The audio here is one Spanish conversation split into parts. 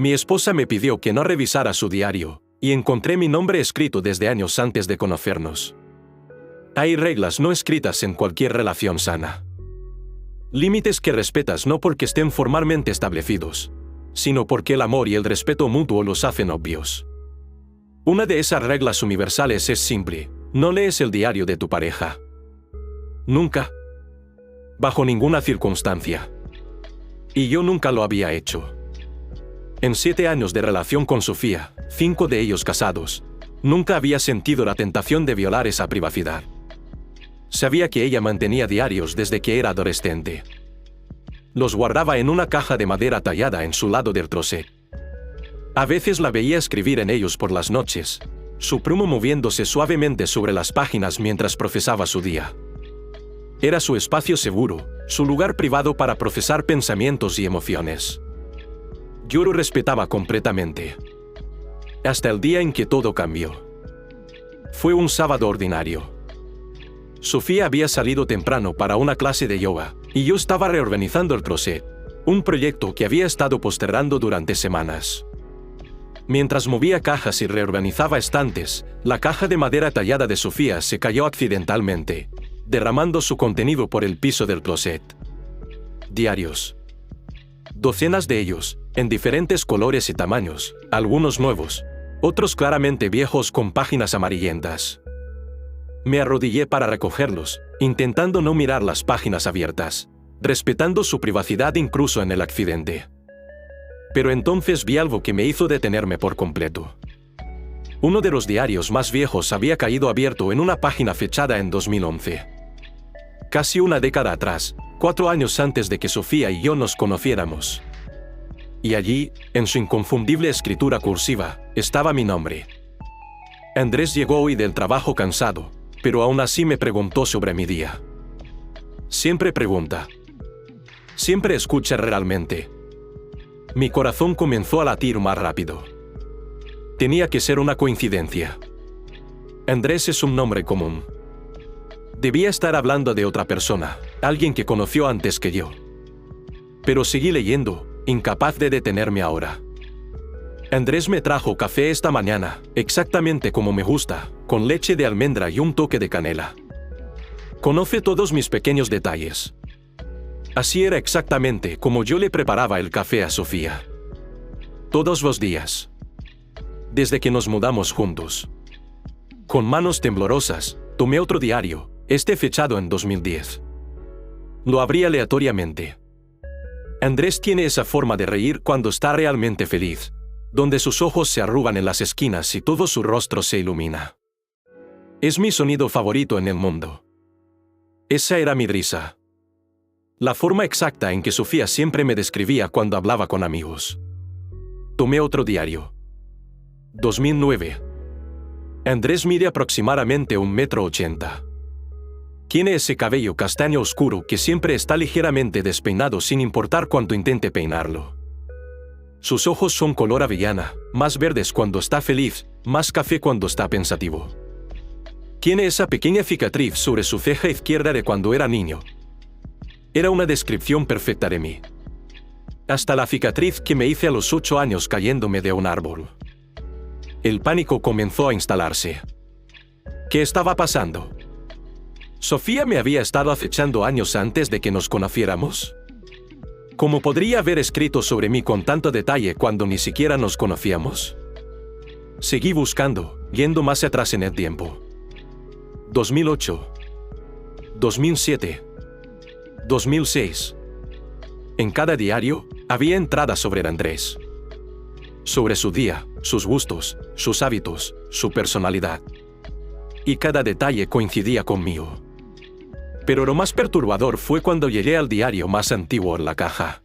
Mi esposa me pidió que no revisara su diario, y encontré mi nombre escrito desde años antes de conocernos. Hay reglas no escritas en cualquier relación sana. Límites que respetas no porque estén formalmente establecidos, sino porque el amor y el respeto mutuo los hacen obvios. Una de esas reglas universales es simple: no lees el diario de tu pareja. Nunca. Bajo ninguna circunstancia. Y yo nunca lo había hecho. En 7 años de relación con Sofía, 5 de ellos casados, nunca había sentido la tentación de violar esa privacidad. Sabía que ella mantenía diarios desde que era adolescente. Los guardaba en una caja de madera tallada en su lado del closet. A veces la veía escribir en ellos por las noches, su pluma moviéndose suavemente sobre las páginas mientras procesaba su día. Era su espacio seguro, su lugar privado para procesar pensamientos y emociones. Yo lo respetaba completamente. Hasta el día en que todo cambió. Fue un sábado ordinario. Sofía había salido temprano para una clase de yoga, y yo estaba reorganizando el closet, un proyecto que había estado postergando durante semanas. Mientras movía cajas y reorganizaba estantes, la caja de madera tallada de Sofía se cayó accidentalmente, derramando su contenido por el piso del closet. Diarios. Docenas de ellos, en diferentes colores y tamaños, algunos nuevos, otros claramente viejos con páginas amarillentas. Me arrodillé para recogerlos, intentando no mirar las páginas abiertas, respetando su privacidad incluso en el accidente. Pero entonces vi algo que me hizo detenerme por completo. Uno de los diarios más viejos había caído abierto en una página fechada en 2011. Casi una década atrás, 4 años antes de que Sofía y yo nos conociéramos. Y allí, en su inconfundible escritura cursiva, estaba mi nombre. Andrés llegó hoy del trabajo cansado, pero aún así me preguntó sobre mi día. Siempre pregunta. Siempre escucha realmente. Mi corazón comenzó a latir más rápido. Tenía que ser una coincidencia. Andrés es un nombre común. Debía estar hablando de otra persona, alguien que conoció antes que yo. Pero seguí leyendo, incapaz de detenerme ahora. Andrés me trajo café esta mañana, exactamente como me gusta, con leche de almendra y un toque de canela. Conoce todos mis pequeños detalles. Así era exactamente como yo le preparaba el café a Sofía. Todos los días. Desde que nos mudamos juntos. Con manos temblorosas, tomé otro diario, este fechado en 2010. Lo abrí aleatoriamente. Andrés tiene esa forma de reír cuando está realmente feliz, donde sus ojos se arrugan en las esquinas y todo su rostro se ilumina. Es mi sonido favorito en el mundo. Esa era mi risa. La forma exacta en que Sofía siempre me describía cuando hablaba con amigos. Tomé otro diario. 2009. Andrés mide aproximadamente 1,80 m. Tiene ese cabello castaño oscuro que siempre está ligeramente despeinado sin importar cuánto intente peinarlo. Sus ojos son color avellana, más verdes cuando está feliz, más café cuando está pensativo. Tiene esa pequeña cicatriz sobre su ceja izquierda de cuando era niño. Era una descripción perfecta de mí. Hasta la cicatriz que me hice a los 8 años cayéndome de un árbol. El pánico comenzó a instalarse. ¿Qué estaba pasando? ¿Sofía me había estado acechando años antes de que nos conociéramos? ¿Cómo podría haber escrito sobre mí con tanto detalle cuando ni siquiera nos conocíamos? Seguí buscando, yendo más atrás en el tiempo. 2008. 2007. 2006. En cada diario, había entradas sobre Andrés. Sobre su día, sus gustos, sus hábitos, su personalidad. Y cada detalle coincidía conmigo. Pero lo más perturbador fue cuando llegué al diario más antiguo en la caja.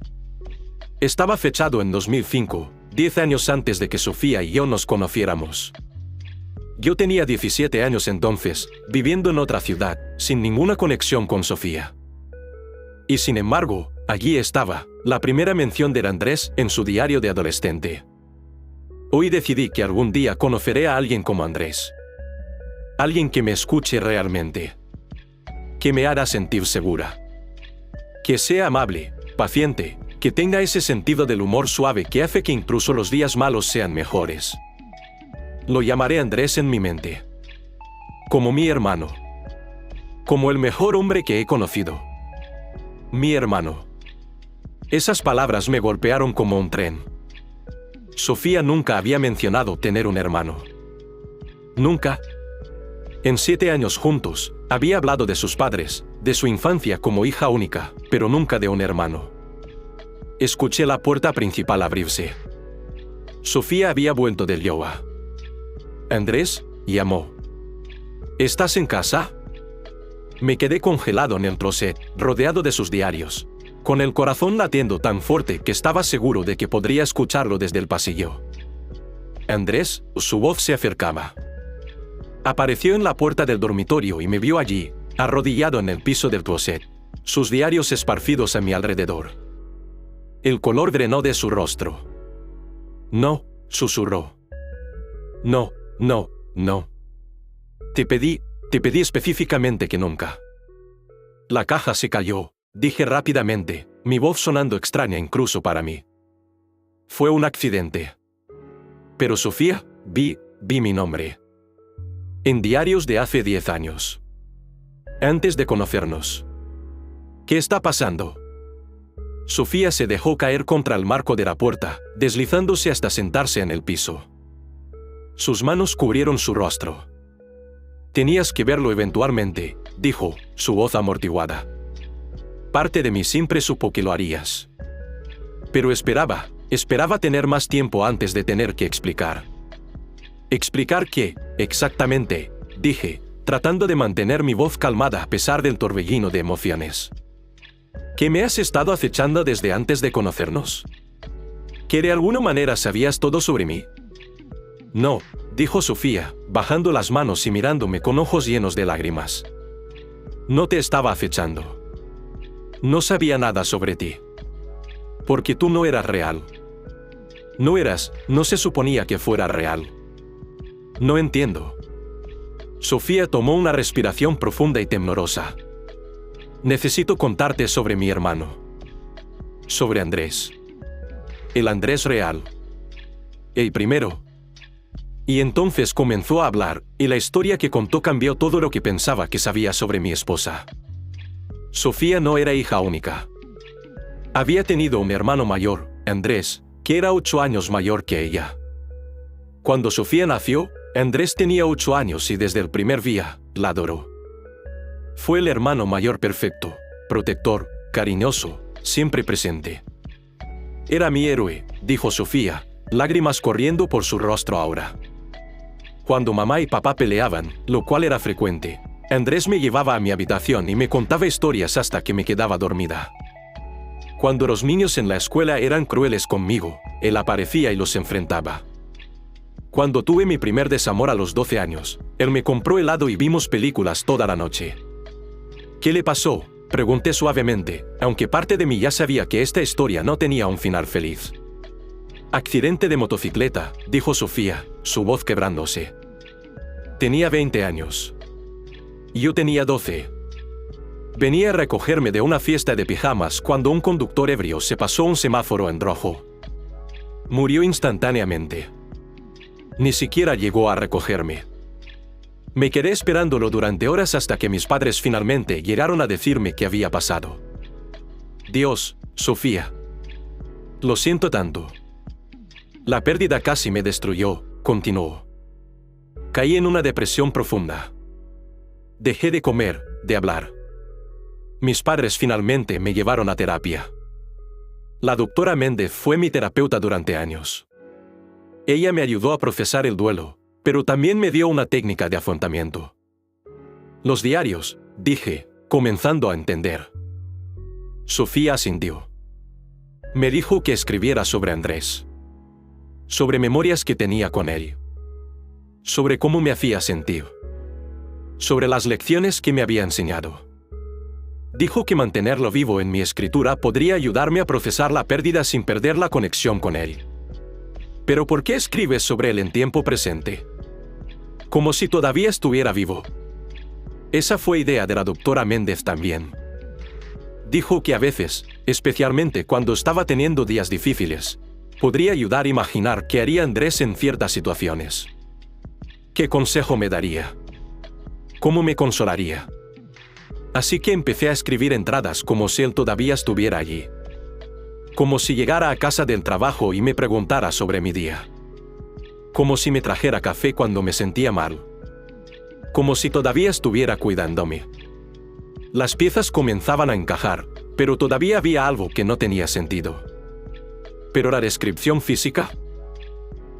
Estaba fechado en 2005, 10 años antes de que Sofía y yo nos conociéramos. Yo tenía 17 años entonces, viviendo en otra ciudad, sin ninguna conexión con Sofía. Y sin embargo, allí estaba, la primera mención de Andrés en su diario de adolescente. Hoy decidí que algún día conoceré a alguien como Andrés. Alguien que me escuche realmente. Que me hará sentir segura. Que sea amable, paciente, Que tenga ese sentido del humor suave que hace que incluso los días malos sean mejores. Lo llamaré Andrés en mi mente. Como mi hermano. Como el mejor hombre que he conocido. Mi hermano. Esas palabras me golpearon como un tren. Sofía nunca había mencionado tener un hermano. Nunca. En 7 años juntos, había hablado de sus padres, de su infancia como hija única, pero nunca de un hermano. Escuché la puerta principal abrirse. Sofía había vuelto del yoga. Andrés, llamó. ¿Estás en casa? Me quedé congelado en el closet, rodeado de sus diarios, con el corazón latiendo tan fuerte que estaba seguro de que podría escucharlo desde el pasillo. Andrés, su voz se acercaba. Apareció en la puerta del dormitorio y me vio allí, arrodillado en el piso del closet, sus diarios esparcidos a mi alrededor. El color drenó de su rostro. No, susurró. No, no, no. Te pedí específicamente que nunca. La caja se cayó, dije rápidamente, mi voz sonando extraña incluso para mí. Fue un accidente. Pero Sofía, vi mi nombre. En diarios de hace 10 años. Antes de conocernos. ¿Qué está pasando? Sofía se dejó caer contra el marco de la puerta, deslizándose hasta sentarse en el piso. Sus manos cubrieron su rostro. Tenías que verlo eventualmente, dijo, su voz amortiguada. Parte de mí siempre supo que lo harías. Pero esperaba tener más tiempo antes de tener que explicar. ¿Explicar qué, exactamente?, dije, tratando de mantener mi voz calmada a pesar del torbellino de emociones. ¿Que me has estado acechando desde antes de conocernos? ¿Que de alguna manera sabías todo sobre mí? No, dijo Sofía, bajando las manos y mirándome con ojos llenos de lágrimas. No te estaba acechando. No sabía nada sobre ti. Porque tú no eras real. No se suponía que fuera real. No entiendo. Sofía tomó una respiración profunda y temblorosa. Necesito contarte sobre mi hermano. Sobre Andrés. El Andrés real. El primero. Y entonces comenzó a hablar, y la historia que contó cambió todo lo que pensaba que sabía sobre mi esposa. Sofía no era hija única. Había tenido un hermano mayor, Andrés, que era 8 años mayor que ella. Cuando Sofía nació, Andrés tenía 8 años y desde el primer día, la adoró. Fue el hermano mayor perfecto, protector, cariñoso, siempre presente. Era mi héroe, dijo Sofía, lágrimas corriendo por su rostro ahora. Cuando mamá y papá peleaban, lo cual era frecuente, Andrés me llevaba a mi habitación y me contaba historias hasta que me quedaba dormida. Cuando los niños en la escuela eran crueles conmigo, él aparecía y los enfrentaba. Cuando tuve mi primer desamor a los 12 años, él me compró helado y vimos películas toda la noche. ¿Qué le pasó?, pregunté suavemente, aunque parte de mí ya sabía que esta historia no tenía un final feliz. Accidente de motocicleta, dijo Sofía, su voz quebrándose. Tenía 20 años. Yo tenía 12. Venía a recogerme de una fiesta de pijamas cuando un conductor ebrio se pasó un semáforo en rojo. Murió instantáneamente. Ni siquiera llegó a recogerme. Me quedé esperándolo durante horas hasta que mis padres finalmente llegaron a decirme qué había pasado. Dios, Sofía. Lo siento tanto. La pérdida casi me destruyó, continuó. Caí en una depresión profunda. Dejé de comer, de hablar. Mis padres finalmente me llevaron a terapia. La doctora Méndez fue mi terapeuta durante años. Ella me ayudó a procesar el duelo, pero también me dio una técnica de afrontamiento. Los diarios, dije, comenzando a entender. Sofía asintió. Me dijo que escribiera sobre Andrés. Sobre memorias que tenía con él. Sobre cómo me hacía sentir. Sobre las lecciones que me había enseñado. Dijo que mantenerlo vivo en mi escritura podría ayudarme a procesar la pérdida sin perder la conexión con él. ¿Pero por qué escribes sobre él en tiempo presente? Como si todavía estuviera vivo. Esa fue idea de la doctora Méndez también. Dijo que a veces, especialmente cuando estaba teniendo días difíciles, podría ayudar a imaginar qué haría Andrés en ciertas situaciones. ¿Qué consejo me daría? ¿Cómo me consolaría? Así que empecé a escribir entradas como si él todavía estuviera allí. Como si llegara a casa del trabajo y me preguntara sobre mi día. Como si me trajera café cuando me sentía mal. Como si todavía estuviera cuidándome. Las piezas comenzaban a encajar, pero todavía había algo que no tenía sentido. ¿Pero la descripción física?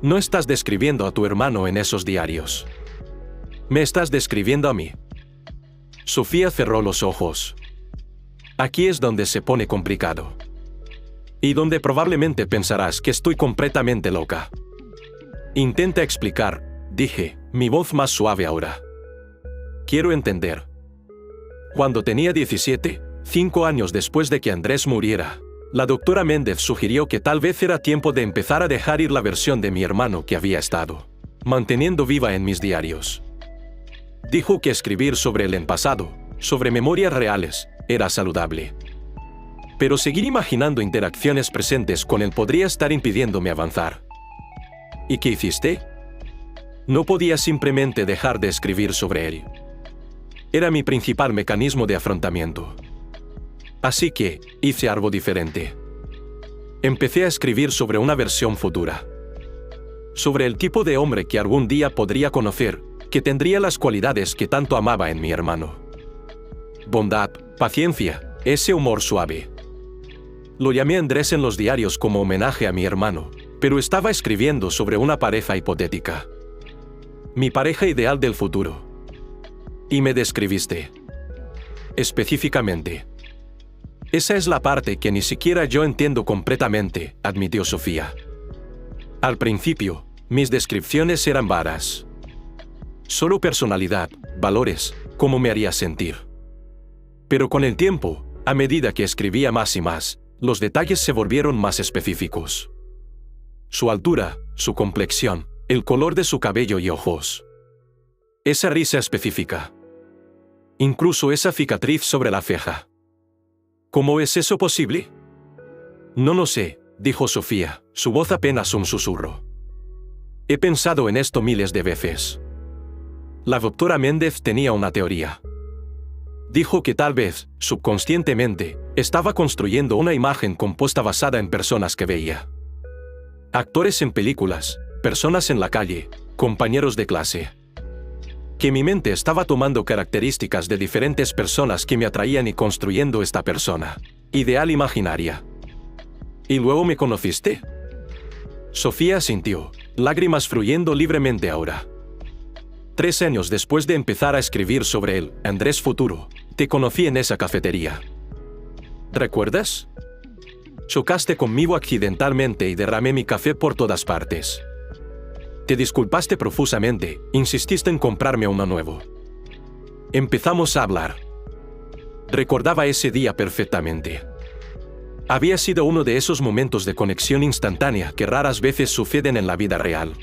No estás describiendo a tu hermano en esos diarios. Me estás describiendo a mí. Sofía cerró los ojos. Aquí es donde se pone complicado. Y donde probablemente pensarás que estoy completamente loca. Intenta explicar, dije, mi voz más suave ahora. Quiero entender. Cuando tenía 17, 5 años después de que Andrés muriera, la doctora Méndez sugirió que tal vez era tiempo de empezar a dejar ir la versión de mi hermano que había estado manteniendo viva en mis diarios. Dijo que escribir sobre él en pasado, sobre memorias reales, era saludable. Pero seguir imaginando interacciones presentes con él podría estar impidiéndome avanzar. ¿Y qué hiciste? No podía simplemente dejar de escribir sobre él. Era mi principal mecanismo de afrontamiento. Así que, hice algo diferente. Empecé a escribir sobre una versión futura. Sobre el tipo de hombre que algún día podría conocer, que tendría las cualidades que tanto amaba en mi hermano. Bondad, paciencia, ese humor suave. Lo llamé Andrés en los diarios como homenaje a mi hermano, pero estaba escribiendo sobre una pareja hipotética. Mi pareja ideal del futuro. Y me describiste. Específicamente. Esa es la parte que ni siquiera yo entiendo completamente, admitió Sofía. Al principio, mis descripciones eran vagas. Solo personalidad, valores, cómo me haría sentir. Pero con el tiempo, a medida que escribía más y más, los detalles se volvieron más específicos. Su altura, su complexión, el color de su cabello y ojos. Esa risa específica. Incluso esa cicatriz sobre la ceja. ¿Cómo es eso posible? No lo sé, dijo Sofía, su voz apenas un susurro. He pensado en esto miles de veces. La doctora Méndez tenía una teoría. Dijo que tal vez, subconscientemente, estaba construyendo una imagen compuesta basada en personas que veía. Actores en películas, personas en la calle, compañeros de clase. Que mi mente estaba tomando características de diferentes personas que me atraían y construyendo esta persona ideal imaginaria. ¿Y luego me conociste? Sofía asintió, lágrimas fluyendo libremente ahora. 3 años después de empezar a escribir sobre él, Andrés Futuro, te conocí en esa cafetería. ¿Recuerdas? Chocaste conmigo accidentalmente y derramé mi café por todas partes. Te disculpaste profusamente, insististe en comprarme uno nuevo. Empezamos a hablar. Recordaba ese día perfectamente. Había sido uno de esos momentos de conexión instantánea que raras veces suceden en la vida real.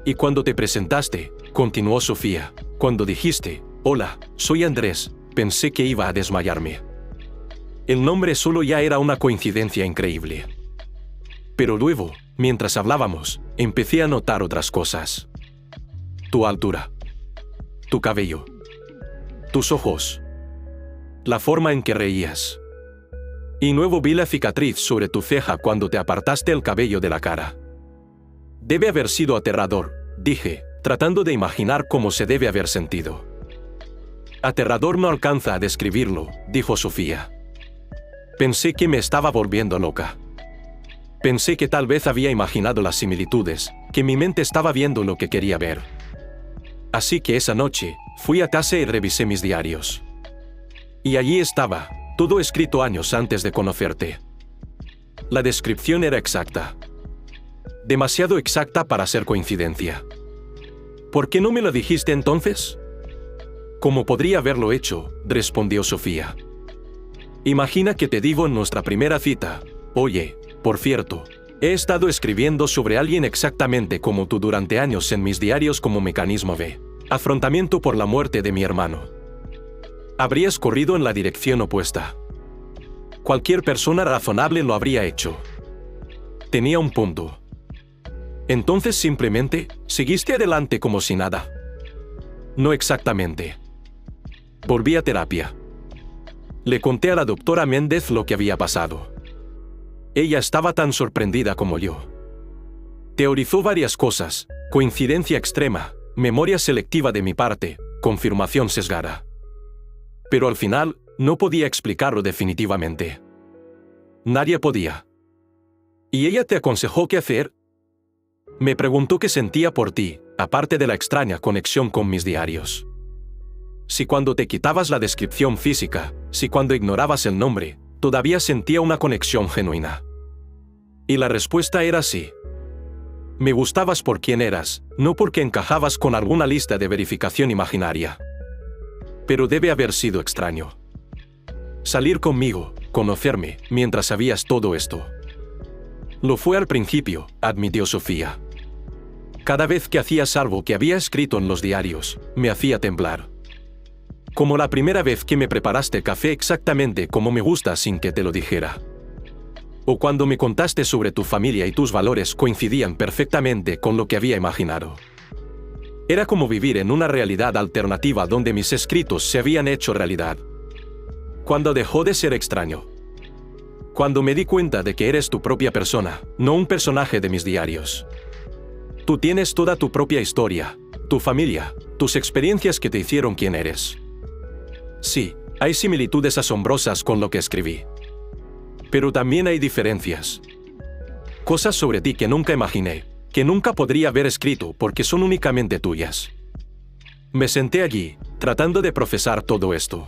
Y cuando te presentaste, continuó Sofía, cuando dijiste, hola, soy Andrés, pensé que iba a desmayarme. El nombre solo ya era una coincidencia increíble. Pero luego, mientras hablábamos, empecé a notar otras cosas. Tu altura. Tu cabello. Tus ojos. La forma en que reías. Y luego vi la cicatriz sobre tu ceja cuando te apartaste el cabello de la cara. Debe haber sido aterrador, dije, tratando de imaginar cómo se debe haber sentido. Aterrador no alcanza a describirlo, dijo Sofía. Pensé que me estaba volviendo loca. Pensé que tal vez había imaginado las similitudes, que mi mente estaba viendo lo que quería ver. Así que esa noche, fui a casa y revisé mis diarios. Y allí estaba, todo escrito años antes de conocerte. La descripción era exacta. Demasiado exacta para ser coincidencia. ¿Por qué no me lo dijiste entonces? ¿Cómo podría haberlo hecho?, respondió Sofía. Imagina que te digo en nuestra primera cita, oye, por cierto, he estado escribiendo sobre alguien exactamente como tú durante años en mis diarios como mecanismo de afrontamiento por la muerte de mi hermano. Habrías corrido en la dirección opuesta. Cualquier persona razonable lo habría hecho. Tenía un punto. Entonces simplemente, seguiste adelante como si nada. No exactamente. Volví a terapia. Le conté a la doctora Méndez lo que había pasado. Ella estaba tan sorprendida como yo. Teorizó varias cosas: coincidencia extrema, memoria selectiva de mi parte, confirmación sesgada. Pero al final, no podía explicarlo definitivamente. Nadie podía. ¿Y ella te aconsejó qué hacer? Me preguntó qué sentía por ti, aparte de la extraña conexión con mis diarios. Si cuando te quitabas la descripción física, si cuando ignorabas el nombre, todavía sentía una conexión genuina. Y la respuesta era sí. Me gustabas por quien eras, no porque encajabas con alguna lista de verificación imaginaria. Pero debe haber sido extraño. Salir conmigo, conocerme, mientras sabías todo esto. Lo fue al principio, admitió Sofía. Cada vez que hacías algo que había escrito en los diarios, me hacía temblar. Como la primera vez que me preparaste café exactamente como me gusta sin que te lo dijera. O cuando me contaste sobre tu familia y tus valores coincidían perfectamente con lo que había imaginado. Era como vivir en una realidad alternativa donde mis escritos se habían hecho realidad. Cuando dejó de ser extraño. Cuando me di cuenta de que eres tu propia persona, no un personaje de mis diarios. Tú tienes toda tu propia historia, tu familia, tus experiencias que te hicieron quien eres. Sí, hay similitudes asombrosas con lo que escribí. Pero también hay diferencias. Cosas sobre ti que nunca imaginé, que nunca podría haber escrito porque son únicamente tuyas. Me senté allí, tratando de procesar todo esto.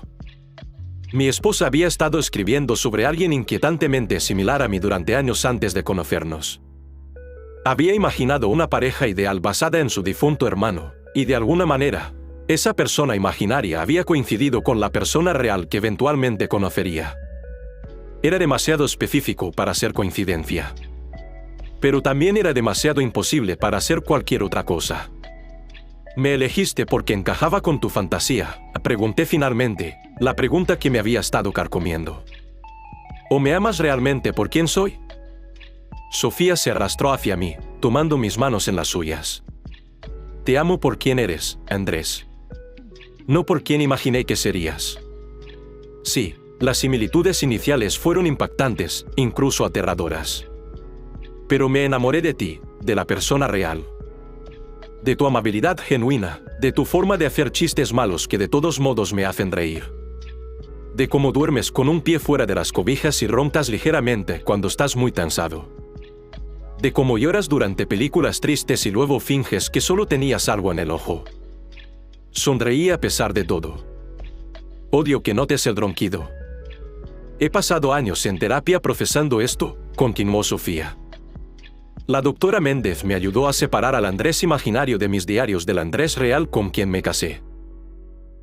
Mi esposa había estado escribiendo sobre alguien inquietantemente similar a mí durante años antes de conocernos. Había imaginado una pareja ideal basada en su difunto hermano, y de alguna manera, esa persona imaginaria había coincidido con la persona real que eventualmente conocería. Era demasiado específico para ser coincidencia. Pero también era demasiado imposible para ser cualquier otra cosa. Me elegiste porque encajaba con tu fantasía, pregunté finalmente, la pregunta que me había estado carcomiendo. ¿O me amas realmente por quién soy? Sofía se arrastró hacia mí, tomando mis manos en las suyas. Te amo por quién eres, Andrés. No por quién imaginé que serías. Sí, las similitudes iniciales fueron impactantes, incluso aterradoras. Pero me enamoré de ti, de la persona real. De tu amabilidad genuina, de tu forma de hacer chistes malos que de todos modos me hacen reír. De cómo duermes con un pie fuera de las cobijas y roncas ligeramente cuando estás muy cansado. De cómo lloras durante películas tristes y luego finges que solo tenías algo en el ojo. Sonreí a pesar de todo. Odio que notes el ronquido. He pasado años en terapia procesando esto, continuó Sofía. La doctora Méndez me ayudó a separar al Andrés imaginario de mis diarios del Andrés real con quien me casé.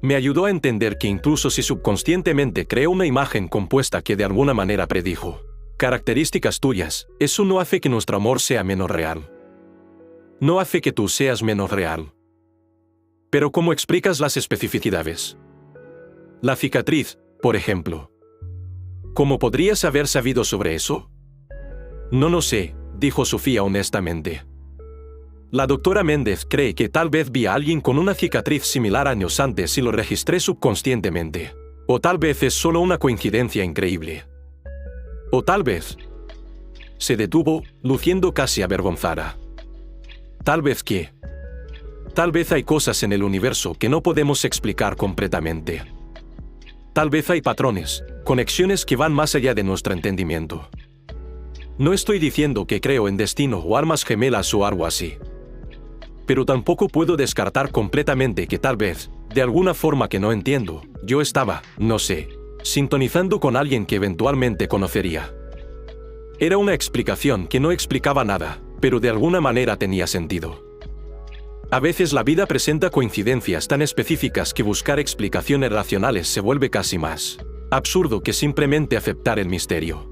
Me ayudó a entender que incluso si subconscientemente creo una imagen compuesta que de alguna manera predijo características tuyas, eso no hace que nuestro amor sea menos real. No hace que tú seas menos real. Pero ¿cómo explicas las especificidades? La cicatriz, por ejemplo. ¿Cómo podrías haber sabido sobre eso? No lo sé, dijo Sofía honestamente. La doctora Méndez cree que tal vez vi a alguien con una cicatriz similar años antes y lo registré subconscientemente. O tal vez es solo una coincidencia increíble. O tal vez... Se detuvo, luciendo casi avergonzada. Tal vez que... Tal vez hay cosas en el universo que no podemos explicar completamente. Tal vez hay patrones, conexiones que van más allá de nuestro entendimiento. No estoy diciendo que creo en destino o almas gemelas o algo así. Pero tampoco puedo descartar completamente que tal vez, de alguna forma que no entiendo, yo estaba, no sé, sintonizando con alguien que eventualmente conocería. Era una explicación que no explicaba nada, pero de alguna manera tenía sentido. A veces la vida presenta coincidencias tan específicas que buscar explicaciones racionales se vuelve casi más absurdo que simplemente aceptar el misterio.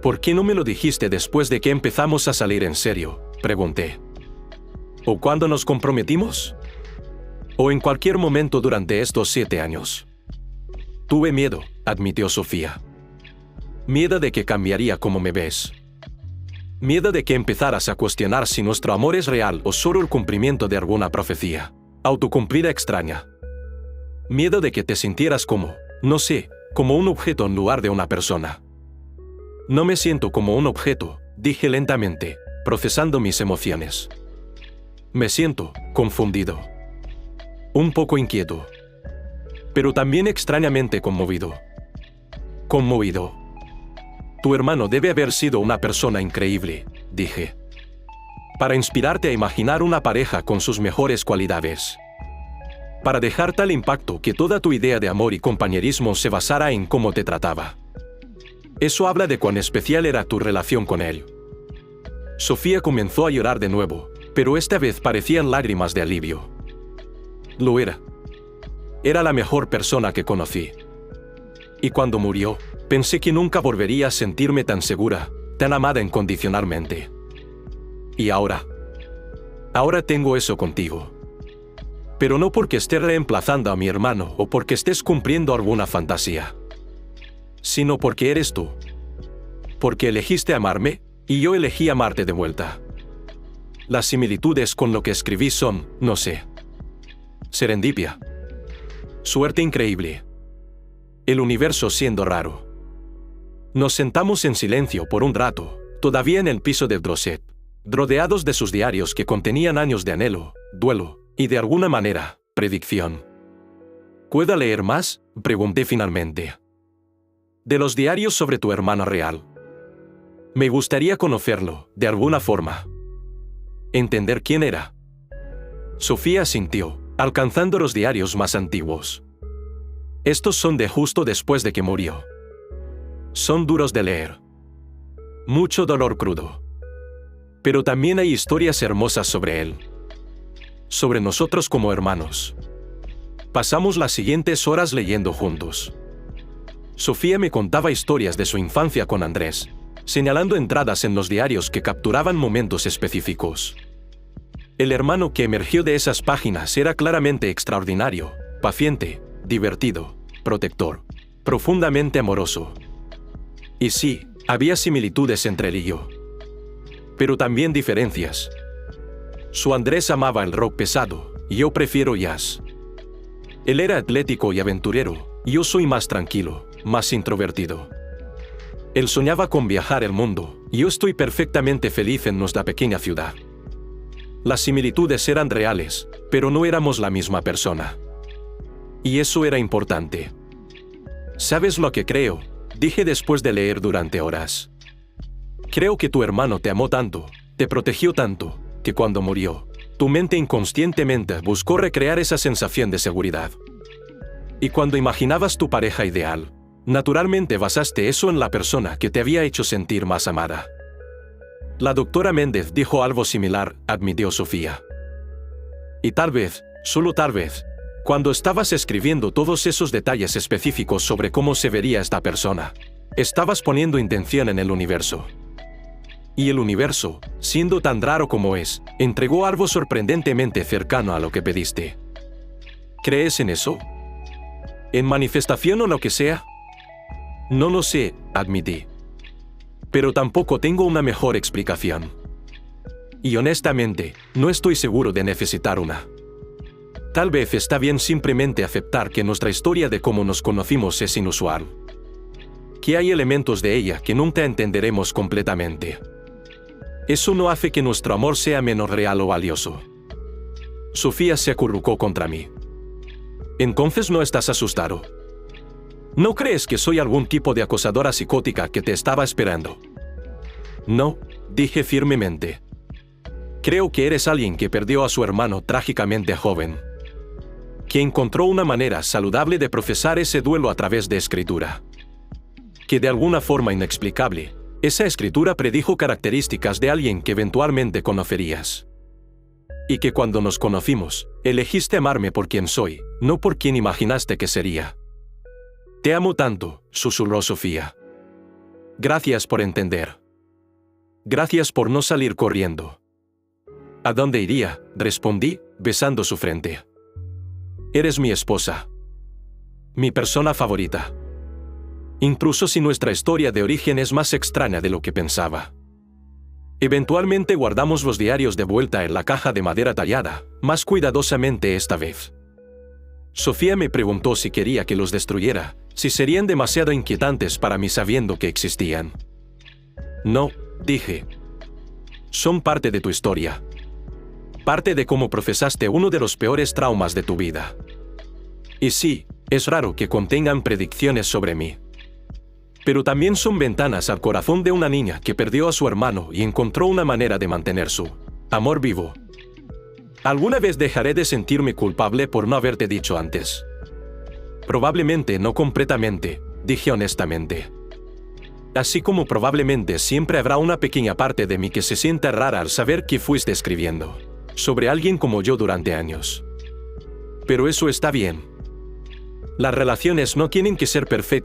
¿Por qué no me lo dijiste después de que empezamos a salir en serio?, pregunté. ¿O cuando nos comprometimos? ¿O en cualquier momento durante estos 7 años? Tuve miedo, admitió Sofía. Miedo de que cambiaría como me ves. Miedo de que empezaras a cuestionar si nuestro amor es real o solo el cumplimiento de alguna profecía autocumplida extraña. Miedo de que te sintieras como, no sé, como un objeto en lugar de una persona. No me siento como un objeto, dije lentamente, procesando mis emociones. Me siento confundido. Un poco inquieto. Pero también extrañamente conmovido. Conmovido. Tu hermano debe haber sido una persona increíble, dije. Para inspirarte a imaginar una pareja con sus mejores cualidades. Para dejar tal impacto que toda tu idea de amor y compañerismo se basara en cómo te trataba. Eso habla de cuán especial era tu relación con él. Sofía comenzó a llorar de nuevo, pero esta vez parecían lágrimas de alivio. Lo era. Era la mejor persona que conocí. Y cuando murió, pensé que nunca volvería a sentirme tan segura, tan amada incondicionalmente. Y ahora tengo eso contigo. Pero no porque esté reemplazando a mi hermano o porque estés cumpliendo alguna fantasía. Sino porque eres tú. Porque elegiste amarme, y yo elegí amarte de vuelta. Las similitudes con lo que escribí son, no sé. Serendipia. Suerte increíble. El universo siendo raro. Nos sentamos en silencio por un rato, todavía en el piso del Drosset, rodeados de sus diarios que contenían años de anhelo, duelo, y de alguna manera, predicción. ¿Puedo leer más?, pregunté finalmente. De los diarios sobre tu hermano real. Me gustaría conocerlo, de alguna forma. Entender quién era. Sofía asintió, alcanzando los diarios más antiguos. Estos son de justo después de que murió. Son duros de leer. Mucho dolor crudo. Pero también hay historias hermosas sobre él. Sobre nosotros como hermanos. Pasamos las siguientes horas leyendo juntos. Sofía me contaba historias de su infancia con Andrés, señalando entradas en los diarios que capturaban momentos específicos. El hermano que emergió de esas páginas era claramente extraordinario, paciente, divertido, protector, profundamente amoroso. Y sí, había similitudes entre él y yo. Pero también diferencias. Su Andrés amaba el rock pesado, y yo prefiero jazz. Él era atlético y aventurero, y yo soy más tranquilo, más introvertido. Él soñaba con viajar el mundo, y yo estoy perfectamente feliz en nuestra pequeña ciudad. Las similitudes eran reales, pero no éramos la misma persona. Y eso era importante. ¿Sabes lo que creo?, dije después de leer durante horas. Creo que tu hermano te amó tanto, te protegió tanto, que cuando murió, tu mente inconscientemente buscó recrear esa sensación de seguridad. Y cuando imaginabas tu pareja ideal, naturalmente basaste eso en la persona que te había hecho sentir más amada. La doctora Méndez dijo algo similar, admitió Sofía. Y tal vez, solo tal vez, cuando estabas escribiendo todos esos detalles específicos sobre cómo se vería esta persona, estabas poniendo intención en el universo. Y el universo, siendo tan raro como es, entregó algo sorprendentemente cercano a lo que pediste. ¿Crees en eso? ¿En manifestación o lo que sea? No lo sé, admití. Pero tampoco tengo una mejor explicación. Y honestamente, no estoy seguro de necesitar una. Tal vez está bien simplemente aceptar que nuestra historia de cómo nos conocimos es inusual. Que hay elementos de ella que nunca entenderemos completamente. Eso no hace que nuestro amor sea menos real o valioso. Sofía se acurrucó contra mí. Entonces no estás asustado. ¿No crees que soy algún tipo de acosadora psicótica que te estaba esperando? No, dije firmemente. Creo que eres alguien que perdió a su hermano trágicamente joven. Que encontró una manera saludable de procesar ese duelo a través de escritura. Que de alguna forma inexplicable, esa escritura predijo características de alguien que eventualmente conocerías. Y que cuando nos conocimos, elegiste amarme por quien soy, no por quien imaginaste que sería. Te amo tanto, susurró Sofía. Gracias por entender. Gracias por no salir corriendo. ¿A dónde iría?, respondí, besando su frente. Eres mi esposa. Mi persona favorita. incluso si nuestra historia de origen es más extraña de lo que pensaba. Eventualmente guardamos los diarios de vuelta en la caja de madera tallada, más cuidadosamente esta vez. Sofía me preguntó si quería que los destruyera, si serían demasiado inquietantes para mí sabiendo que existían. No, dije. Son parte de tu historia. Parte de cómo procesaste uno de los peores traumas de tu vida. Y sí, es raro que contengan predicciones sobre mí. Pero también son ventanas al corazón de una niña que perdió a su hermano y encontró una manera de mantener su amor vivo. ¿Alguna vez dejaré de sentirme culpable por no haberte dicho antes? Probablemente no completamente, dije honestamente. Así como probablemente siempre habrá una pequeña parte de mí que se sienta rara al saber que fuiste escribiendo sobre alguien como yo durante años. Pero eso está bien. Las relaciones no tienen que ser perfectas.